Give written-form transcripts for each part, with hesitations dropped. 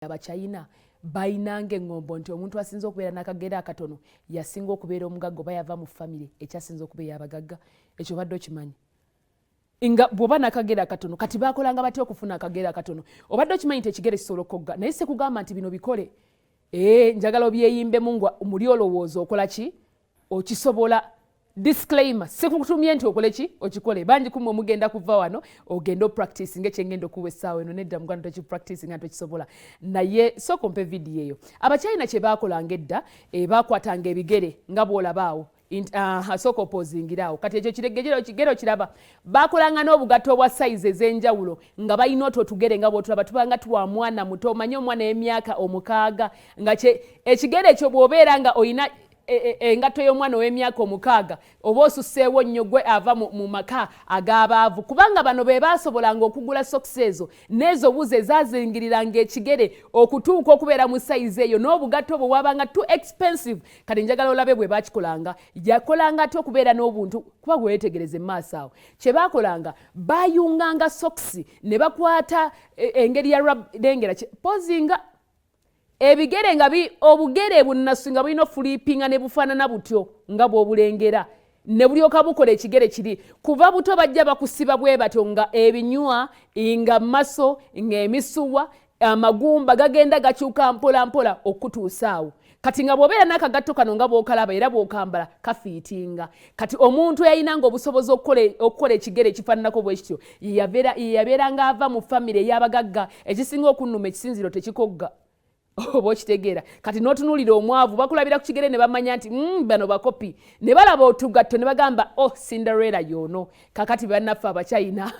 Abachina bainange ngombo nti omuntu asinze okubeera nakagera akatono yasinga okubeera omugagga oba yava mu family ekyasinze okubeera abagagga ekyo badde okimanyi inga bwoba nakagera akatono kati bakolanga batya okufuna akagera akatono obadde okimanyi nti ekigere kisobola okogga naye se kugamba nti bino bikole njagala obyeyimbemu ngwa muli olowooza okola ki okisobola disclaimer sekukutumye nti okole ki okikole banji kumwe mugenda kuva wano ogenda practice ng'ekyengendo kuwa essaawa eno nedda muganda tokipractice nga tokisobola naye sooka ompe vidiyo eyo abachina kye baakolanga edda baakwatanga ebigere nga bw'olabaawo sooka opozingiraawo kati ekyo kigere okiraba baakolanga n'obugatto obwa sayizi ez'enjawulo nga balina otwo otugere nga bw'otulaba tubanga tuwa mwana muto omanye omwana w'emyaka 6 nga ekigere ekyo bw'obeera nga oyina engato y'omwana ow'emyaka 6 oba osusseewo nnyo gwe ava mu maka ag'abaavu kubanga bano be baasobolanga okugula sokisi ezo n'ezo buze ezaazingiriranga ekigere okutuuka okubeera mu sayizi eyo n'obugatto bwe bwabanga too expensive kati njagala olabe bwe baakikolanga yakolanga ate okubeera n'obuntu kuba bwe weetegereza emmaaso awo kye baakolanga baayunganga sokisi ne bakwata engeri ya lengera pozinga ebigere nga obugere bunnasinga bulina flippinga ne bufaanana butyo nga bw'obulengera ne bulyoka bukola ekigere kiri kuva buto bajja bakusiba bwe batyo nga ebinywa nga maso ng'emisuwa amagumba gagenda gakyuka mpola mpola okutuusa awo kati nga bw'obeera n'akagatto kano nga bw'okalaba era bw'okambala kafiitinga kati omuntu yayinanga obusobozi okukola ekigere ekifaananako bwe kityo yabeeranga ava mu famire ey'abagagga ekisinga okunnuma ekisinziro tekikogga oba okitegeera kati n'otunuulira omwavu bakulabira ku kigere ne bamanya nti bano bakopi ne balaba otugatto ne bagamba Cinderella y'ono kakati bannaffe abachina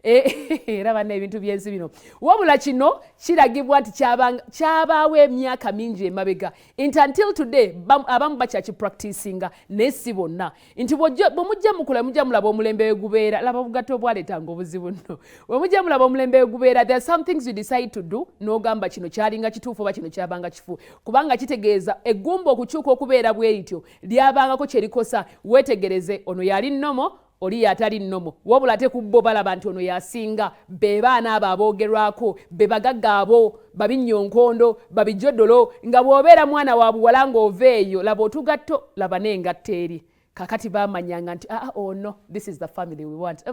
era banna ebintu by'ensi bino wabula kino kiragibwa nti kyabaawo emyaka mingi emabega until today abamu bakyakipracticinga naye si bonna nti bwe mujja mukula mujja mulaba omulembe we gubeera laba obugatto bwaleetanga obuzibu nno bwe mujja mulaba omulembe we gubeera there are some things you decide to do n'ogamba kino kyalinga kituufu oba kino kyabanga kifu kubanga kitegeeza eggumba okukyuka okubeera bwe lityo lyabangako kyerikosa weetegereze ono yali nnomo oli yatali nnomo wabula ate ku bo balaba nti ono yasinga be baana abo aboogerwako be bagagga abo babinyonkondo babijodolo nga bw'obeera mwana wa buwala ng'ova eyo laba otugatto laba n'engatto eri kakati bamanyanga nti no this is the family we want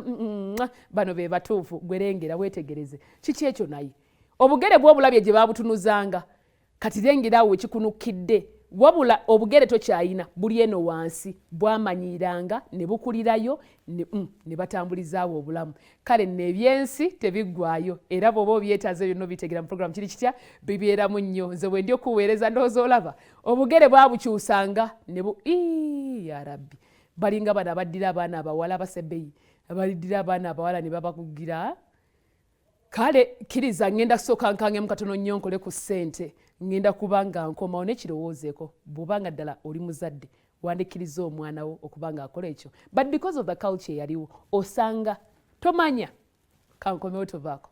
bano be batuufu gwerengera weetegereze kiki ekyo naye obugere bw'obulabye gye baabutunuzanga kati lengerawo ekikunukidde wabula obugere tokyayina buli eno wansi bwamanyiranga ne bukulirayo ne batambulizaawo obulamu kale n'ebyensi tebiggwayo era bw'oba obyetaaze byonna bitegera mu programu kiri kitya bibeeramu nnyo nze bwe ndi okuweereza ndowooza olaba obugere bwabukyusanga ne ya rabbi balinga bano abaddira abaana abawala abasebbeyi abaddira abaana abawala ne babakugira kale kiriza ngenda kusooka nkangemu katono nnyo nkole ku ssente ngenda kubanga nkomawo nekirowoozeeko bw'obanga ddala oli muzadde wandikkiriza omwana wo okubanga akola ekyo but because of the culture yaliwo osanga tomanya kankomewo tovaako